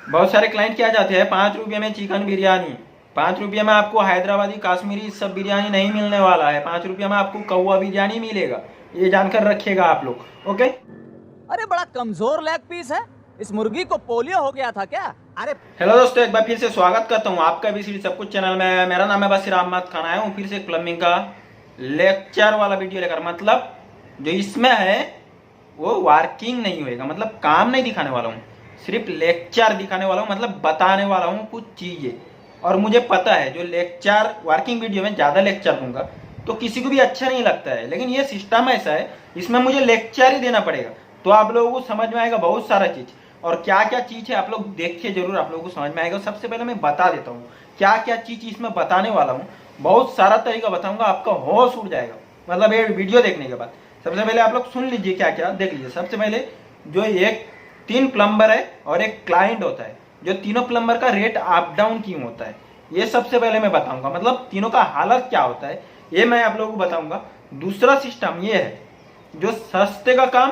बहुत सारे क्लाइंट क्या चाहते हैं, 5 रुपये में चिकन बिरयानी, 5 रुपये में आपको हैदराबादी काश्मीरी सब बिरयानी नहीं मिलने वाला है, 5 रुपये में आपको कौवा बिरयानी मिलेगा। ये जानकर रखिएगा आप लोग, ओके। अरे बड़ा कमजोर लेग पीस है, इस मुर्गी को पोलियो हो गया था क्या? अरे हेलो दोस्तों, एक बार फिर से स्वागत करता हूँ आपका बीसीडी सब कुछ चैनल में। मेरा नाम है बशीर अहमद खान। आया हूँ फिर से प्लम्बिंग का लेक्चर वाला वीडियो लेकर। मतलब जो इसमें है वो वर्किंग नहीं होएगा, मतलब काम नहीं दिखाने वाला हूँ, सिर्फ लेक्चर दिखाने वाला हूँ, मतलब बताने वाला हूँ कुछ चीजें। और मुझे पता है जो लेक्चर वर्किंग वीडियो में ज्यादा लेक्चर दूंगा तो किसी को भी अच्छा नहीं लगता है, लेकिन ये सिस्टम ऐसा है इसमें मुझे लेक्चर ही देना पड़ेगा तो आप लोगों को समझ में आएगा बहुत सारा चीज। और क्या क्या चीज है आप लोग देखिए जरूर, आप लोगों को समझ में आएगा। सबसे पहले मैं बता देता हूँ क्या क्या चीज इसमें बताने वाला हूँ। बहुत सारा तरीका बताऊंगा, आपका होश उड़ जाएगा मतलब ये वीडियो देखने के बाद। सबसे पहले आप लोग सुन लीजिए क्या क्या देख लीजिए। सबसे पहले जो एक 3 प्लम्बर है और एक क्लाइंट होता है, जो तीनों प्लम्बर का रेट अप डाउन क्यों होता है ये सबसे पहले मैं बताऊंगा। मतलब तीनों का हालत क्या होता है ये मैं आप लोगों को बताऊंगा। दूसरा सिस्टम ये है जो सस्ते का काम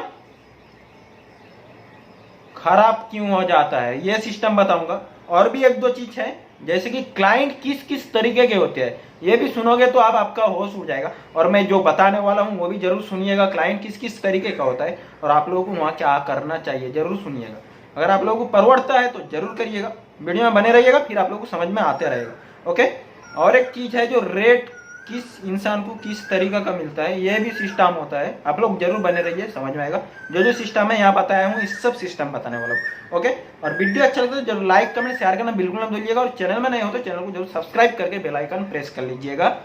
खराब क्यों हो जाता है ये सिस्टम बताऊंगा। और भी एक दो चीज है जैसे कि क्लाइंट किस किस तरीके के होते हैं ये भी सुनोगे तो आपका होश उड़ जाएगा। और मैं जो बताने वाला हूँ वो भी जरूर सुनिएगा, क्लाइंट किस किस तरीके का होता है और आप लोगों को वहाँ क्या करना चाहिए जरूर सुनिएगा। अगर आप लोगों को परवड़ता है तो जरूर करिएगा, वीडियो में बने रहिएगा, फिर आप लोगों को समझ में आते रहेगा, ओके। और एक चीज है जो रेट किस इंसान को किस तरीका का मिलता है ये भी सिस्टम होता है, आप लोग जरूर बने रहिए, समझ में आएगा। जो जो सिस्टम है यहाँ बताया हूँ इस सब सिस्टम बताने वाला हूँ, ओके। और वीडियो अच्छा लगता है तो जरूर लाइक कमेंट शेयर करना बिल्कुल ना भूलिएगा। और चैनल में नए हो तो चैनल को जरूर सब्सक्राइब करके बेल आइकन प्रेस कर लीजिएगा।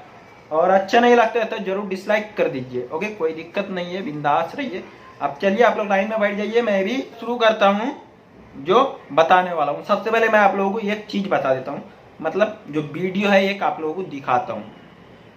और अच्छा नहीं लगता है तो जरूर डिसलाइक कर दीजिए, ओके, कोई दिक्कत नहीं है, बिंदास रहिए। अब चलिए आप लोग लाइन में बैठ जाइए, मैं भी शुरू करता हूँ जो बताने वाला हूँ। सबसे पहले मैं आप लोगों को एक चीज बता देता हूँ, मतलब जो वीडियो है एक आप लोगों को दिखाता हूँ।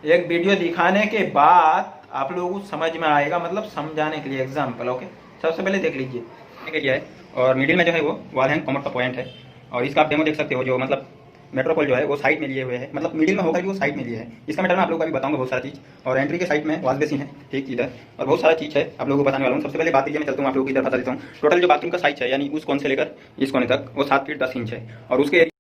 एक वीडियो दिखाने के बाद आप लोगों को समझ में आएगा, मतलब समझाने के लिए एग्जाम्पल, ओके। सबसे पहले देख लीजिए क्या है। और मिडिल में जो है वो वॉल हैंग कॉमर का पॉइंट है और इसका आप डेमो देख सकते हो। जो मतलब मेट्रोपोल जो है वो साइड में लिए हुए है, मतलब मिडिल में होगा कि वो साइड में लिए है। इसका मैटर मैं आप लोगों को अभी बताऊंगा बहुत सारा चीज। और एंट्री के साइड में वॉश बेसिन है ठीक इधर, और बहुत सारा चीज है आप लोगों को बताने वाला हूँ। सबसे पहले बात कीजिए, मैं चलता हूँ आप लोगों को इधर बता देता हूँ। टोटल जो बाथरूम का साइज है यानी उस कोने से लेकर इस कोने तक वो 7 फीट 10 इंच है। और उसके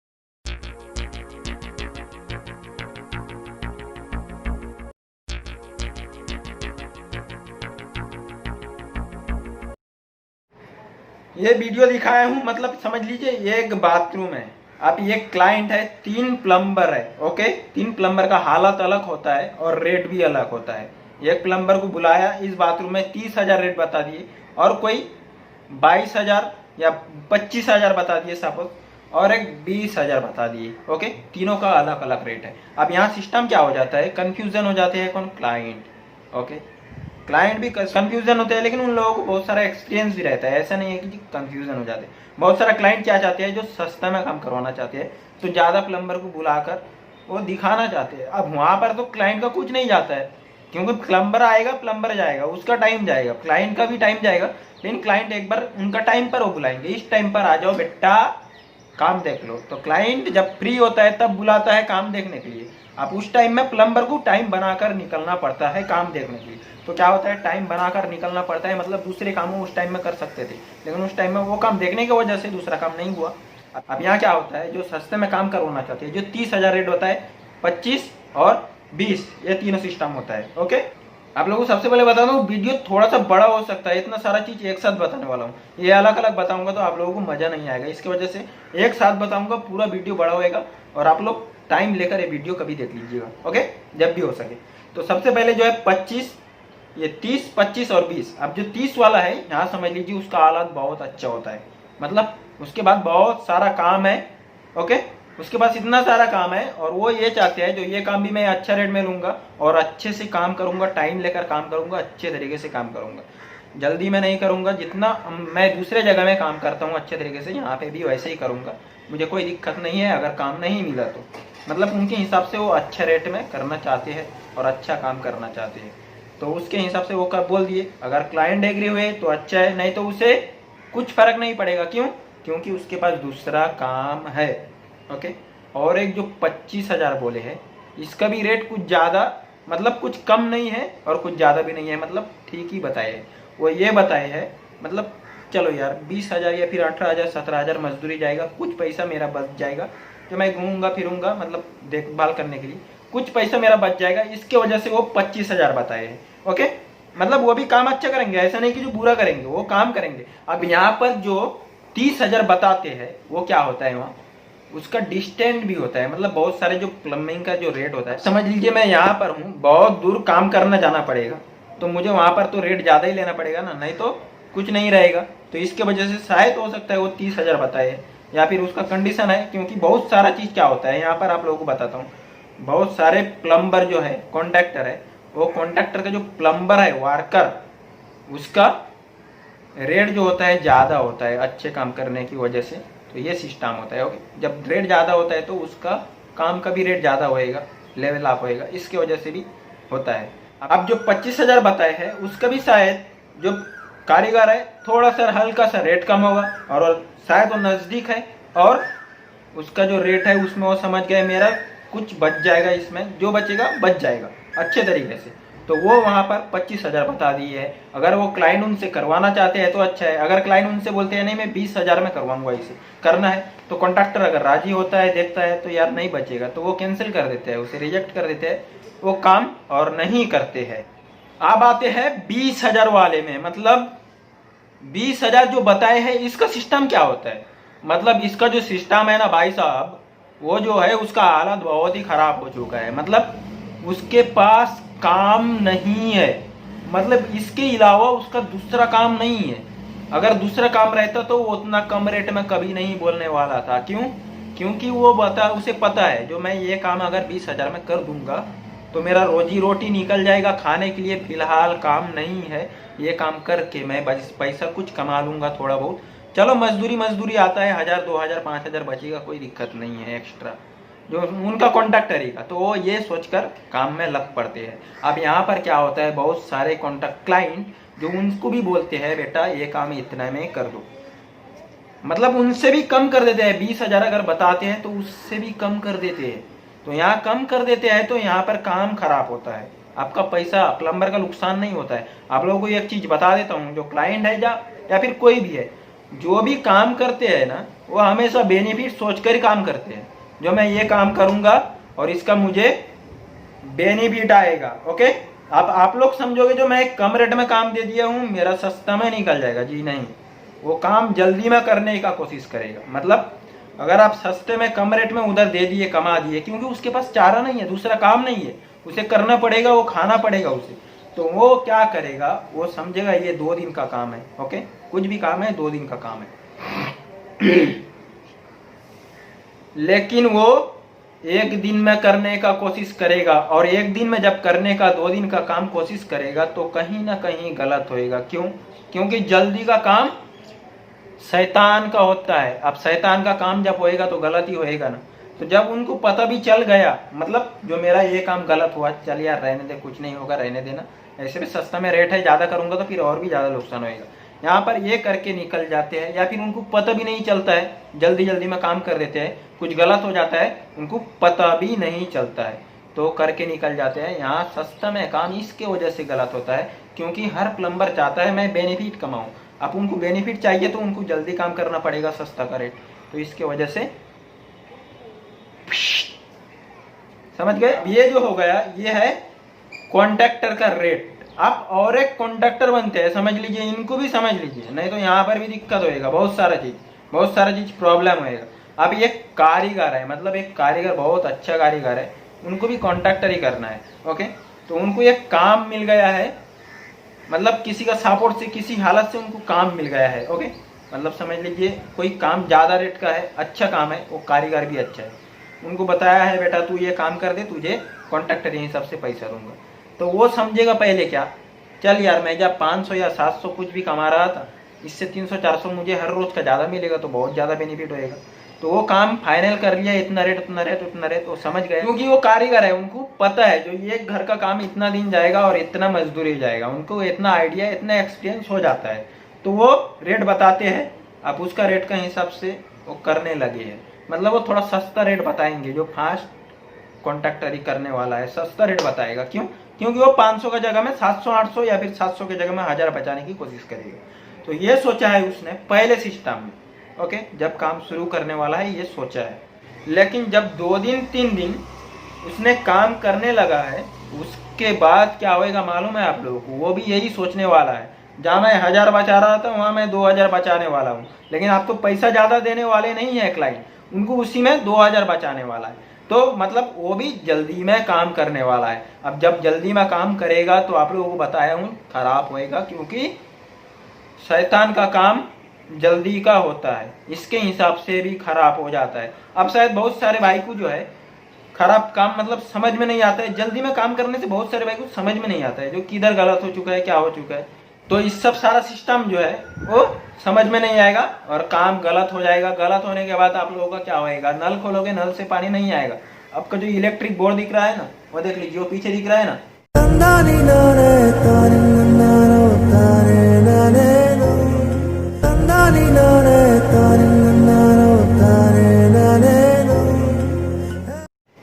ये वीडियो दिखाया हूँ, मतलब समझ लीजिए ये एक बाथरूम है। अब ये क्लाइंट है, 3 प्लम्बर है, ओके। 3 प्लम्बर का हालत अलग होता है और रेट भी अलग होता है। एक प्लम्बर को बुलाया इस बाथरूम में 30,000 रेट बता दिए, और कोई 22,000 या 25,000 बता दिए सपोज, और एक 20,000 बता दिए, ओके। तीनों का अलग अलग रेट है। अब यहाँ सिस्टम क्या हो जाता है, कंफ्यूजन हो जाते हैं कौन, क्लाइंट, ओके। क्लाइंट भी कंफ्यूजन होते हैं, लेकिन उन लोगों को बहुत सारा एक्सपीरियंस भी रहता है, ऐसा नहीं है कि कंफ्यूजन हो जाते हैं। बहुत सारा क्लाइंट क्या चाहते हैं जो सस्ता में काम करवाना चाहते हैं तो ज़्यादा प्लम्बर को बुलाकर वो दिखाना चाहते हैं। अब वहाँ पर तो क्लाइंट का कुछ नहीं जाता है, क्योंकि प्लम्बर आएगा प्लम्बर जाएगा, उसका टाइम जाएगा, क्लाइंट का भी टाइम जाएगा। लेकिन क्लाइंट एक बार उनका टाइम पर वो बुलाएंगे, इस टाइम पर आ जाओ बेटा काम देख लो। तो क्लाइंट जब फ्री होता है तब बुलाता है काम देखने के लिए। अब उस टाइम में प्लम्बर को टाइम बनाकर निकलना पड़ता है काम देखने के लिए। तो क्या होता है, टाइम बनाकर निकलना पड़ता है, मतलब दूसरे काम उस टाइम में कर सकते थे, लेकिन उस टाइम में वो काम देखने की वजह से दूसरा काम नहीं हुआ। अब यहाँ क्या होता है, जो सस्ते में काम करवाना चाहते हैं, जो 30,000 रेट होता है, 25 और 20 ये तीनों सिस्टम होता है, ओके। आप लोगों को सबसे पहले बता दूं वीडियो थोड़ा सा बड़ा हो सकता है, इतना सारा चीज एक साथ बताने वाला हूँ। ये अलग अलग बताऊंगा तो आप लोगों को मजा नहीं आएगा, इसकी वजह से एक साथ बताऊंगा, पूरा वीडियो बड़ा होएगा और आप लोग टाइम लेकर ये वीडियो कभी देख लीजिएगा, ओके, जब भी हो सके। तो सबसे पहले जो है 25, ये 30, 25 और 20। अब जो 30 वाला है यहाँ समझ लीजिए उसका हालत बहुत अच्छा होता है, मतलब उसके बाद बहुत सारा काम है, ओके। उसके पास इतना सारा काम है और वो ये चाहते हैं जो ये काम भी मैं अच्छा रेट में लूंगा और अच्छे से काम करूंगा, टाइम लेकर काम करूंगा, अच्छे तरीके से काम करूंगा, जल्दी में नहीं करूंगा। जितना मैं दूसरे जगह में काम करता हूँ अच्छे तरीके से यहाँ पे भी वैसे ही करूंगा, मुझे कोई दिक्कत नहीं है अगर काम नहीं मिला तो। मतलब उनके हिसाब से वो अच्छे रेट में करना चाहते हैं और अच्छा काम करना चाहते हैं, तो उसके हिसाब से वो कर बोल दिए। अगर क्लाइंट एग्री हुए तो अच्छा है, नहीं तो उसे कुछ फर्क नहीं पड़ेगा। क्यों, क्योंकि उसके पास दूसरा काम है, ओके। और एक जो 25,000 बोले हैं इसका भी रेट कुछ ज़्यादा, मतलब कुछ कम नहीं है और कुछ ज़्यादा भी नहीं है, मतलब ठीक ही बताए है। वो ये बताए है मतलब चलो यार 20,000 या फिर 18,000 17,000 मजदूरी जाएगा, कुछ पैसा मेरा बच जाएगा जो मैं घूमूंगा फिरूंगा, मतलब देखभाल करने के लिए कुछ पैसा मेरा बच जाएगा, इसके वजह से वो 25,000 बताए हैं। ओके, मतलब वो भी काम अच्छा करेंगे, ऐसा नहीं कि जो बुरा करेंगे, वो काम करेंगे। अब यहाँ पर जो 30,000 बताते हैं वो क्या होता है, वहाँ उसका डिस्टेंस भी होता है, मतलब बहुत सारे जो प्लम्बिंग का जो रेट होता है, समझ लीजिए मैं यहाँ पर हूँ, बहुत दूर काम करना जाना पड़ेगा, तो मुझे वहां पर तो रेट ज्यादा ही लेना पड़ेगा ना, नहीं तो कुछ नहीं रहेगा। तो इसके वजह से शायद हो सकता है वो 30,000 बताए, या फिर उसका कंडीशन है, क्योंकि बहुत सारा चीज क्या होता है यहाँ पर आप लोगों को बताता हूँ। बहुत सारे प्लम्बर जो है, कॉन्ट्रैक्टर है, वो कॉन्ट्रैक्टर का जो प्लम्बर है वर्कर, उसका रेट जो होता है ज्यादा होता है अच्छे काम करने की वजह से। तो ये सिस्टम होता है। ओके, जब रेट ज्यादा होता है तो उसका काम का भी रेट ज्यादा होएगा, लेवल अप होएगा, इसके वजह से भी होता है। अब जो 25,000 बताए हैं उसका भी शायद जो कारीगर है थोड़ा सा हल्का सा रेट कम होगा, और शायद वो नजदीक है और उसका जो रेट है उसमें वो समझ गए मेरा कुछ बच जाएगा, इसमें जो बचेगा बच जाएगा अच्छे तरीके से, तो वो वहां पर 25,000 बता दिए है। अगर वो क्लाइंट उनसे करवाना चाहते हैं तो अच्छा है, अगर क्लाइंट उनसे बोलते हैं नहीं मैं 20,000 में करवाऊंगा, इसे करना है, तो कॉन्ट्रैक्टर अगर राजी होता है, देखता है तो यार नहीं बचेगा, तो वो कैंसिल कर देते हैं, उसे रिजेक्ट कर देते हैं, वो काम और नहीं करते हैं। अब आते हैं 20,000 वाले में, मतलब 20,000 जो बताए हैं इसका सिस्टम क्या होता है। मतलब इसका जो सिस्टम है ना भाई साहब, वो जो है उसका हालत बहुत ही खराब हो चुका है, मतलब उसके पास काम नहीं है, मतलब इसके अलावा उसका दूसरा काम नहीं है। अगर दूसरा काम रहता तो वो उतना कम रेट में कभी नहीं बोलने वाला था। क्यों? क्योंकि वो उसे पता है जो मैं ये काम अगर 20,000 में कर दूंगा तो मेरा रोजी रोटी निकल जाएगा, खाने के लिए फिलहाल काम नहीं है, ये काम करके मैं पैसा कुछ कमा लूंगा थोड़ा बहुत, चलो मजदूरी आता है, 1,000 2,000 5,000 बचेगा, कोई दिक्कत नहीं है एक्स्ट्रा, जो उनका कॉन्ट्रैक्टर ही का, तो वो ये सोचकर काम में लग पड़ते हैं। अब यहाँ पर क्या होता है, बहुत सारे कॉन्ट्रैक्ट क्लाइंट जो उनको भी बोलते हैं बेटा ये काम इतना में कर दो, मतलब उनसे भी कम कर देते हैं, 20,000 अगर बताते हैं तो उससे भी कम कर देते हैं। तो यहाँ कम कर देते हैं तो यहाँ पर काम खराब होता है, आपका पैसा प्लम्बर का नुकसान नहीं होता है। आप लोगों को एक चीज बता देता हूँ, जो क्लाइंट है या फिर कोई भी है, जो भी काम करते हैं ना, वो हमेशा बेनिफिट सोचकर ही काम करते हैं, जो मैं ये काम करूंगा और इसका मुझे बेनिफिट आएगा। ओके, अब आप लोग समझोगे जो मैं कम रेट में काम दे दिया हूँ मेरा सस्ता में निकल जाएगा, जी नहीं, वो काम जल्दी में करने का कोशिश करेगा। मतलब अगर आप सस्ते में कम रेट में उधर दे दिए, कमा दिए, क्योंकि उसके पास चारा नहीं है, दूसरा काम नहीं है, उसे करना पड़ेगा, वो खाना पड़ेगा उसे, तो वो क्या करेगा, वो समझेगा ये 2 दिन का काम है। ओके, कुछ भी काम है 2 दिन का काम है लेकिन वो 1 दिन में करने का कोशिश करेगा, और 1 दिन में जब करने का 2 दिन का काम कोशिश करेगा तो कहीं ना कहीं गलत होएगा। क्यों? क्योंकि जल्दी का काम शैतान का होता है। अब शैतान का काम जब होएगा तो गलत ही होएगा ना। तो जब उनको पता भी चल गया, मतलब जो मेरा ये काम गलत हुआ, चल यार रहने दे, कुछ नहीं होगा, रहने देना, ऐसे भी सस्ता में रेट है, ज्यादा करूंगा तो फिर और भी ज्यादा नुकसान होएगा, यहाँ पर ये करके निकल जाते हैं। या फिर उनको पता भी नहीं चलता है, जल्दी जल्दी में काम कर देते हैं, कुछ गलत हो जाता है, उनको पता भी नहीं चलता है, तो करके निकल जाते हैं। यहाँ सस्ता में काम इसके वजह से गलत होता है, क्योंकि हर प्लम्बर चाहता है मैं बेनिफिट कमाऊं। अब उनको बेनिफिट चाहिए तो उनको जल्दी काम करना पड़ेगा, सस्ता का रेट, तो इसके वजह से समझ गए। ये जो हो गया ये है कॉन्ट्रैक्टर का रेट। आप और एक कॉन्ट्रैक्टर बनते हैं, समझ लीजिए, इनको भी समझ लीजिए, नहीं तो यहाँ पर भी दिक्कत होएगा, बहुत सारा चीज प्रॉब्लम होएगा। अब ये कारीगर है, मतलब एक कारीगर बहुत अच्छा कारीगर है, उनको भी कॉन्ट्रैक्टर ही करना है। ओके, तो उनको एक काम मिल गया है, मतलब किसी का सपोर्ट से, किसी हालत से उनको काम मिल गया है। ओके, मतलब समझ लीजिए कोई काम ज्यादा रेट का है, अच्छा काम है, वो कारीगर भी अच्छा है, उनको बताया है बेटा तू ये काम कर दे, तुझे कॉन्ट्रैक्टर यही सबसे पैसा दूंगा, तो वो समझेगा पहले क्या, चल यार मैं जब 500 या 700 कुछ भी कमा रहा था, इससे 300-400 मुझे हर रोज का ज्यादा मिलेगा, तो बहुत ज्यादा बेनिफिट होएगा। तो वो काम फाइनल कर लिया, इतना रेट, वो समझ गए, क्योंकि वो कारीगर है, उनको पता है जो ये घर का काम इतना दिन जाएगा और इतना मजदूरी जाएगा, उनको इतना आइडिया, इतना एक्सपीरियंस हो जाता है, तो वो रेट बताते हैं। अब उसका रेट का हिसाब से वो करने लगे हैं, मतलब वो थोड़ा सस्ता रेट बताएंगे, जो फास्ट कॉन्ट्रैक्टर ही करने वाला है सस्ता रेट बताएगा। क्यों? क्योंकि वो 500 का जगह में 700-800 या फिर 700 की जगह में 1000 बचाने की कोशिश करेगा। तो ये सोचा है उसने पहले सिस्टम में, ओके, जब काम शुरू करने वाला है ये सोचा है। लेकिन जब 2 दिन 3 दिन उसने काम करने लगा है, उसके बाद क्या होएगा मालूम है आप लोगों को? वो भी यही सोचने वाला है, जहाँ मैं 1000 बचा रहा था वहाँ मैं 2000 बचाने वाला हूँ। लेकिन आप तो पैसा ज़्यादा देने वाले नहीं है क्लाइंट, उनको उसी में 2000 बचाने वाला है। तो मतलब वो भी जल्दी में काम करने वाला है। अब जब जल्दी में काम करेगा तो आप लोगों को बताया हूँ खराब होएगा, क्योंकि शैतान का काम जल्दी का होता है, इसके हिसाब से भी खराब हो जाता है। अब शायद बहुत सारे भाई को जो है खराब काम मतलब समझ में नहीं आता है, जल्दी में काम करने से बहुत सारे भाई को समझ में नहीं आता है जो किधर गलत हो चुका है, क्या हो चुका है। तो इस सब सारा सिस्टम जो है वो समझ में नहीं आएगा और काम गलत हो जाएगा। गलत होने के बाद आप लोगों का क्या होएगा? नल खोलोगे, नल से पानी नहीं आएगा। आपका जो इलेक्ट्रिक बोर्ड दिख रहा है ना, वो देख लीजिए, वो पीछे दिख रहा है ना,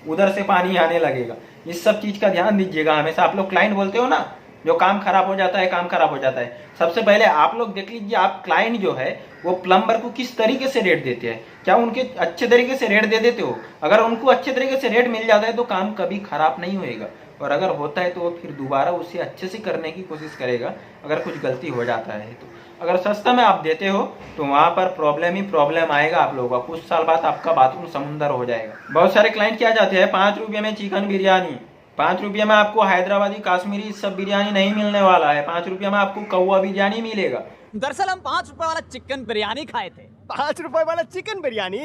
उधर से पानी आने लगेगा। इस सब चीज का ध्यान दीजिएगा हमेशा। आप लोग क्लाइंट बोलते हो ना, जो काम खराब हो जाता है, काम खराब हो जाता है, सबसे पहले आप लोग देख लीजिए आप क्लाइंट जो है वो प्लम्बर को किस तरीके से रेट देते हैं। क्या उनके अच्छे तरीके से रेट दे देते हो? अगर उनको अच्छे तरीके से रेट मिल जाता है तो काम कभी खराब नहीं होएगा, और अगर होता है तो वो फिर दोबारा उसे अच्छे से करने की कोशिश करेगा अगर कुछ गलती हो जाता है तो। अगर सस्ता में आप देते हो तो वहाँ पर प्रॉब्लम ही प्रॉब्लम आएगा आप लोगों का। कुछ साल बाद आपका बाथरूम समुंदर हो जाएगा। बहुत सारे क्लाइंट क्या चाहते हैं, 5 रुपये में चिकन बिरयानी, 5 रुपये में आपको हैदराबादी काश्मीरी सब बिरयानी नहीं मिलने वाला है, 5 रुपये में आपको कौवा बिरयानी मिलेगा। दरअसल हम 5 रुपए वाला चिकन बिरयानी खाए थे। 5 रुपए वाला चिकन बिरयानी?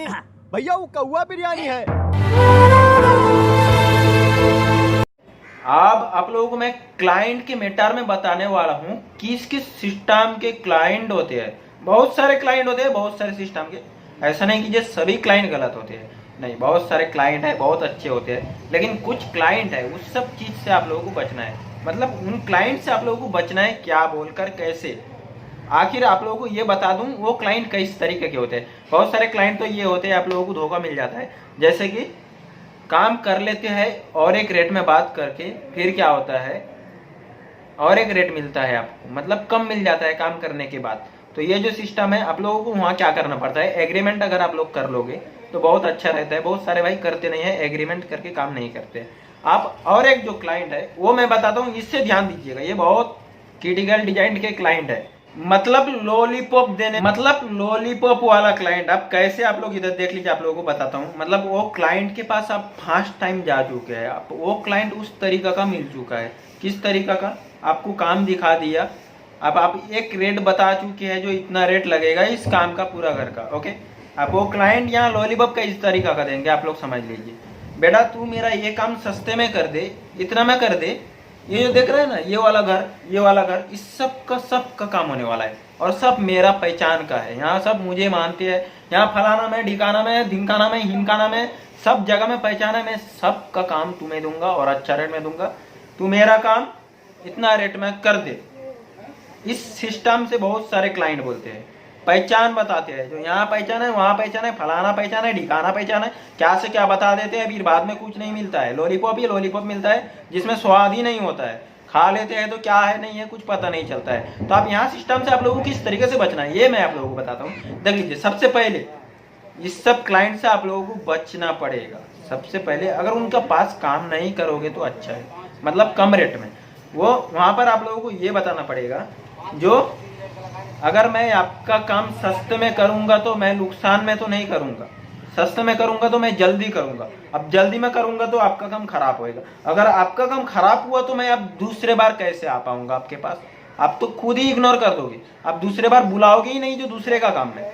भैया वो कौवा बिरयानी है। अब आप लोगों को मैं क्लाइंट के मैटर में बताने वाला हूँ किस किस सिस्टम के क्लाइंट होते हैं। बहुत सारे क्लाइंट होते हैं, बहुत सारे सिस्टम के। ऐसा नहीं कीजिए सभी क्लाइंट गलत होते हैं, नहीं, बहुत सारे क्लाइंट है बहुत अच्छे होते हैं, लेकिन कुछ क्लाइंट है उस सब चीज से आप लोगों को बचना है। मतलब उन क्लाइंट से आप लोगों को बचना है, क्या बोलकर कैसे। आखिर आप लोगों को ये बता दूं वो क्लाइंट किस तरीके के होते हैं। बहुत सारे क्लाइंट तो ये होते हैं आप लोगों को धोखा मिल जाता है, जैसे कि काम कर लेते हैं और एक रेट में बात करके फिर क्या होता है और एक रेट मिलता है आपको, मतलब कम मिल जाता है काम करने के बाद। तो ये जो सिस्टम है आप लोगों को वहाँ क्या करना पड़ता है, एग्रीमेंट अगर आप लोग कर लोगे तो बहुत अच्छा रहता है। बहुत सारे भाई करते नहीं है, एग्रीमेंट करके काम नहीं करते आप। और एक जो क्लाइंट है वो मैं बताता हूँ, इससे ध्यान दीजिएगा, ये बहुत क्रिटिकल डिजाइन के क्लाइंट है। मतलब लॉलीपॉप देने, मतलब लॉलीपॉप वाला क्लाइंट। आप कैसे, आप लोग इधर देख लीजिए, आप लोगों को बताता हूँ। मतलब वो क्लाइंट के पास आप 5 टाइम जा चुके हैं, आप वो क्लाइंट उस तरीका का मिल चुका है। किस तरीका का? आपको काम दिखा दिया, अब आप एक रेट बता चुके हैं जो इतना रेट लगेगा इस काम का पूरा घर का, ओके। आप वो क्लाइंट यहाँ लॉलीपॉप का इस तरीका का देंगे, आप लोग समझ लीजिए, बेटा तू मेरा ये काम सस्ते में कर दे, इतना में कर दे। ये जो देख रहे हैं ना, ये वाला घर, ये वाला घर, इस सब का काम होने वाला है और सब मेरा पहचान का है। यहाँ सब मुझे मानते हैं, यहाँ फलाना में, ढिकाना में, धिमकाना में, हिमकाना में, सब जगह में पहचान है। मैं सब का काम तुम्हें दूंगा और अच्छा रेट में दूंगा, तू मेरा काम इतना रेट में कर दे। इस सिस्टम से बहुत सारे क्लाइंट बोलते हैं, पहचान बताते हैं, जो यहाँ पहचान है वहाँ पहचान है, फलाना पहचान है, ढिकाना पहचान है, क्या से क्या बता देते हैं, फिर बाद में कुछ नहीं मिलता है। लॉलीपॉप ही लॉलीपॉप मिलता है जिसमें स्वाद ही नहीं होता है, खा लेते हैं तो क्या है नहीं है कुछ पता नहीं चलता है। तो आप यहाँ सिस्टम से आप लोगों को किस तरीके से बचना है ये मैं आप लोगों को बताता हूँ। देख लीजिए, सबसे पहले इस सब क्लाइंट से आप लोगों को बचना पड़ेगा। सबसे पहले अगर उनका पास काम नहीं करोगे तो अच्छा है, मतलब कम रेट में, वो वहाँ पर आप लोगों को ये बताना पड़ेगा, जो अगर मैं आपका काम सस्ते में करूंगा तो मैं नुकसान में तो नहीं करूंगा, सस्ते में करूंगा तो मैं जल्दी करूंगा। अब जल्दी में करूंगा तो आपका काम खराब होएगा। अगर आपका काम खराब हुआ तो मैं अब दूसरे बार कैसे आ पाऊंगा आपके पास? आप तो खुद ही इग्नोर कर दोगे, आप दूसरे बार बुलाओगे ही नहीं जो दूसरे का काम है।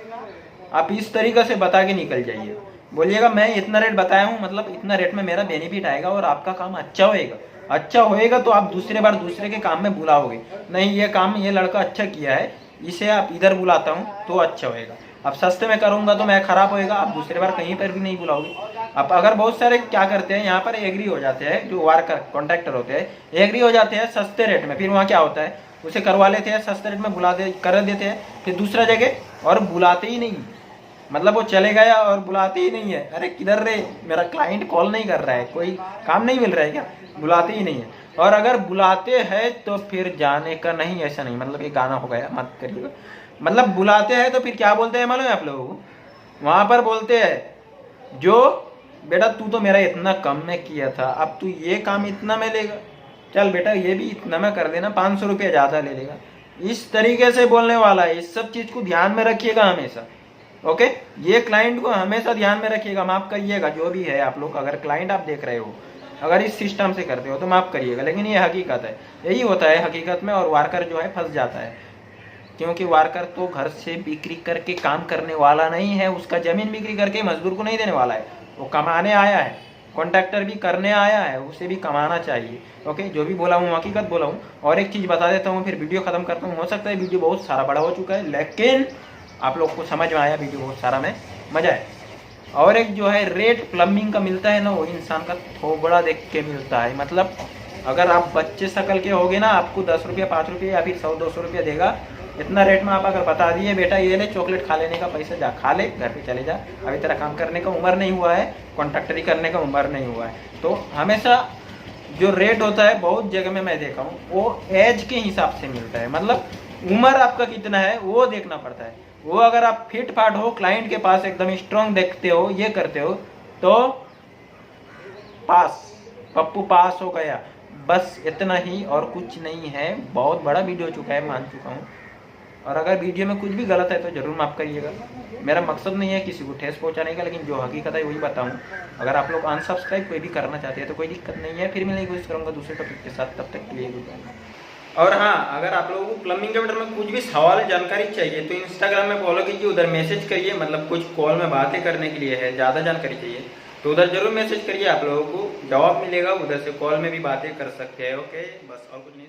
आप इस तरीके से बता के निकल जाइए, बोलिएगा मैं इतना रेट बताया हूँ, मतलब इतना रेट में मेरा बेनिफिट आएगा और आपका काम अच्छा होएगा। अच्छा होएगा तो आप दूसरे बार दूसरे के काम में बुलाओगे, नहीं ये काम ये लड़का अच्छा किया है, इसे आप इधर बुलाता हूँ तो अच्छा होएगा। अब सस्ते में करूंगा तो मैं खराब होएगा, आप दूसरे बार कहीं पर भी नहीं बुलाओगे। अब अगर बहुत सारे क्या करते हैं, यहाँ पर एग्री हो जाते हैं, जो वर्कर कॉन्ट्रैक्टर होते हैं एग्री हो जाते हैं सस्ते रेट में, फिर वहाँ क्या होता है उसे करवा लेते हैं सस्ते रेट में, कर देते हैं, फिर दूसरा जगह और बुलाते ही नहीं। मतलब वो चले गया और बुलाते ही नहीं है, अरे किधर रे, मेरा क्लाइंट कॉल नहीं कर रहा है, कोई काम नहीं मिल रहा है क्या, बुलाते ही नहीं है। और अगर बुलाते हैं तो फिर जाने का नहीं, ऐसा नहीं, मतलब ये गाना हो गया मत करिएगा। मतलब बुलाते हैं तो फिर क्या बोलते हैं मालूम है आप लोगों को? वहां पर बोलते हैं जो बेटा तू तो मेरा इतना कम में किया था, अब तू ये काम इतना में लेगा, चल बेटा ये भी इतना में कर देना, 500 रुपये ज़्यादा ले लेगा। इस तरीके से बोलने वाला है। इस सब चीज़ को ध्यान में रखिएगा हमेशा। ओके, ये क्लाइंट को हमेशा ध्यान में रखिएगा, माफ़ करिएगा जो भी है आप लोग। अगर क्लाइंट आप देख रहे हो, अगर इस सिस्टम से करते हो तो माफ़ करिएगा, लेकिन ये हकीकत है, यही होता है हकीकत में। और वर्कर जो है फंस जाता है, क्योंकि वर्कर तो घर से बिक्री करके काम करने वाला नहीं है, उसका ज़मीन बिक्री करके मजदूर को नहीं देने वाला है, वो कमाने आया है। कॉन्ट्रैक्टर भी करने आया है, उसे भी कमाना चाहिए। ओके, जो भी बोला हूँ हकीकत बोला हूँ। और एक चीज़ बता देता हूँ, फिर वीडियो ख़त्म करता हूँ। हो सकता है वीडियो बहुत सारा बड़ा हो चुका है, लेकिन आप लोग को समझ में आया वीडियो बहुत सारा में, मज़ा है। और एक जो है रेट प्लम्बिंग का मिलता है ना, वो इंसान का थोबड़ा देख के मिलता है। मतलब अगर आप बच्चे शकल के होगे ना, आपको 10 रुपये 5 रुपये या फिर 100-200 रुपये देगा, इतना रेट में आप अगर बता दिए बेटा ये ले चॉकलेट खा लेने का पैसा, जा खा ले, घर पे चले जा, अभी तेरा काम करने का उम्र नहीं हुआ है, कॉन्ट्रैक्टरी करने का उम्र नहीं हुआ है। तो हमेशा जो रेट होता है बहुत जगह में मैं देखा हूँ, वो एज के हिसाब से मिलता है। मतलब उम्र आपका कितना है वो देखना पड़ता है। वो अगर आप फिट फाट हो, क्लाइंट के पास एकदम स्ट्रांग देखते हो, ये करते हो, तो पास, पप्पू पास हो गया, बस इतना ही और कुछ नहीं है। बहुत बड़ा वीडियो हो चुका है, मान चुका हूँ। और अगर वीडियो में कुछ भी गलत है तो ज़रूर माफ़ करिएगा। मेरा मकसद नहीं है किसी को ठेस पहुंचाने का, लेकिन जो हकीकत है वही बताऊं। अगर आप लोग अनसब्सक्राइब कोई भी करना चाहते हैं तो कोई दिक्कत नहीं है, फिर मिलने की कोशिश करूँगा दूसरे टॉपिक के साथ। तब तक के लिए गुड बाय। और हाँ, अगर आप लोगों को प्लम्बिंग के बारे में कुछ भी सवाल जानकारी चाहिए तो इंस्टाग्राम में फॉलो कीजिए, उधर मैसेज करिए। मतलब कुछ कॉल में बातें करने के लिए है, ज़्यादा जानकारी चाहिए तो उधर जरूर मैसेज करिए, आप लोगों को जवाब मिलेगा। उधर से कॉल में भी बातें कर सकते हैं। ओके, बस और कुछ नहीं।